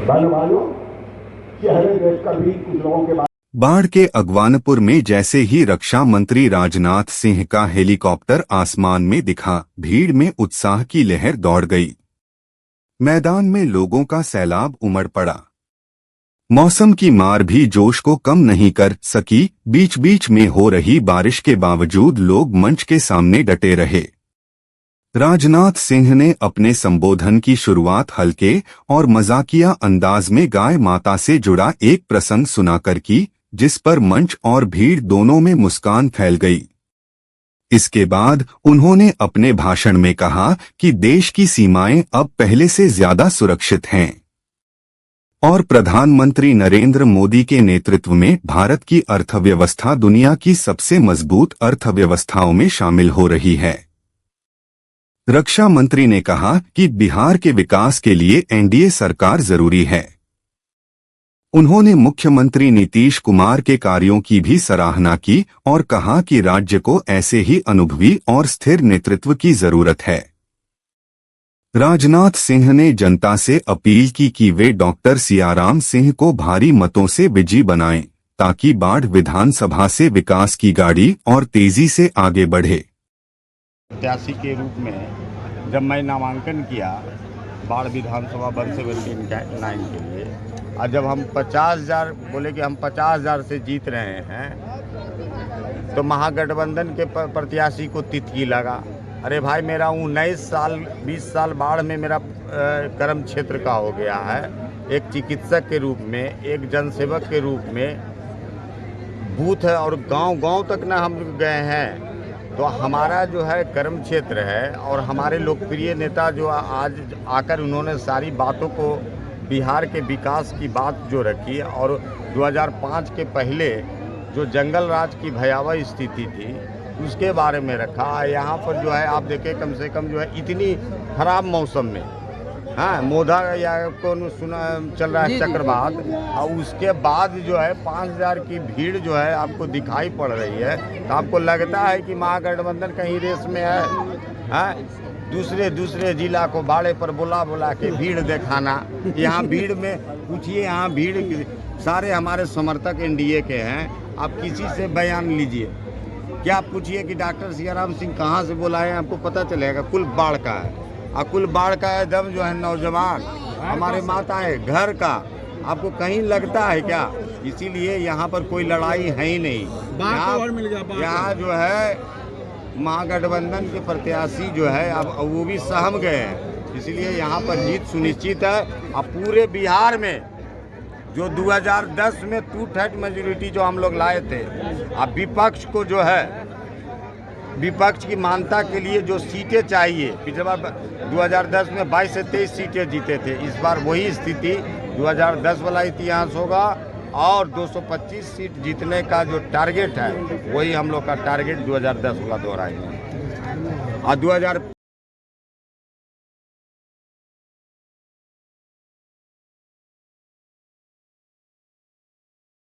चेहरे देखकर भी कुछ लोगों के बाढ़ के अगवानपुर में जैसे ही रक्षा मंत्री राजनाथ सिंह का हेलीकॉप्टर आसमान में दिखा, भीड़ में उत्साह की लहर दौड़ गई। मैदान में लोगों का सैलाब उमड़ पड़ा। मौसम की मार भी जोश को कम नहीं कर सकी। बीच बीच में हो रही बारिश के बावजूद लोग मंच के सामने डटे रहे। राजनाथ सिंह ने अपने संबोधन की शुरुआत हल्के और मजाकिया अंदाज में गाय माता से जुड़ा एक प्रसंग सुनाकर की, जिस पर मंच और भीड़ दोनों में मुस्कान फैल गई। इसके बाद उन्होंने अपने भाषण में कहा कि देश की सीमाएं अब पहले से ज्यादा सुरक्षित हैं और प्रधानमंत्री नरेंद्र मोदी के नेतृत्व में भारत की अर्थव्यवस्था दुनिया की सबसे मजबूत अर्थव्यवस्थाओं में शामिल हो रही है। रक्षा मंत्री ने कहा कि बिहार के विकास के लिए एनडीए सरकार जरूरी है। उन्होंने मुख्यमंत्री नीतीश कुमार के कार्यों की भी सराहना की और कहा कि राज्य को ऐसे ही अनुभवी और स्थिर नेतृत्व की जरूरत है। राजनाथ सिंह ने जनता से अपील की कि वे डॉक्टर सियाराम सिंह को भारी मतों से विजयी बनाएं, ताकि बाढ़ विधानसभा से विकास की गाड़ी और तेजी से आगे बढ़े। प्रत्याशी के रूप में जब मैं नामांकन किया बाढ़ विधानसभा 179 के लिए, और जब हम 50,000 बोले कि हम 50,000 से जीत रहे हैं, तो महागठबंधन के प्रत्याशी को तितकी लगा। अरे भाई, मेरा 19 साल 20 साल बाढ़ में मेरा कर्म क्षेत्र का हो गया है। एक चिकित्सक के रूप में, एक जनसेवक के रूप में बूथ है और गांव-गांव तक ना हम गए हैं। तो हमारा जो है कर्म क्षेत्र है और हमारे लोकप्रिय नेता जो आज आकर उन्होंने सारी बातों को बिहार के विकास की बात जो रखी, और 2005 के पहले जो जंगल राज की भयावह स्थिति थी उसके बारे में रखा। यहाँ पर जो है आप देखें, कम से कम जो है इतनी खराब मौसम में, हाँ, मोधा या कौन सुना चल रहा है चक्रवात, और उसके बाद जो है 5,000 की भीड़ जो है आपको दिखाई पड़ रही है, तो आपको लगता है कि महागठबंधन कहीं रेस में है। हाँ, दूसरे जिला को बाड़े पर बुला के भीड़ दिखाना। यहाँ भीड़ में पूछिए, यहाँ भीड़ सारे हमारे समर्थक एनडीए के हैं। आप किसी से बयान लीजिए, क्या आप पूछिए कि डॉक्टर सियाराम सिंह कहाँ से बोला है, आपको पता चलेगा। कुल बाढ़ का है, और कुल बाढ़ का है दम जो है नौजवान हमारे माता है घर का। आपको कहीं लगता है क्या? इसीलिए यहाँ पर कोई लड़ाई है ही नहीं। यहाँ जो है महागठबंधन के प्रत्याशी जो है अब वो भी सहम गए हैं, इसलिए यहाँ पर जीत सुनिश्चित है। अब पूरे बिहार में जो 2010 में 2/3 मेजोरिटी जो हम लोग लाए थे, अब विपक्ष को जो है विपक्ष की मान्यता के लिए जो सीटें चाहिए, पिछले बार 2010 में 22 से 23 सीटें जीते थे, इस बार वही स्थिति 2010 वाला इतिहास होगा और 225 सीट जीतने का जो टारगेट है वही हम लोग का टारगेट 2010 वाला दोहराएंगे। और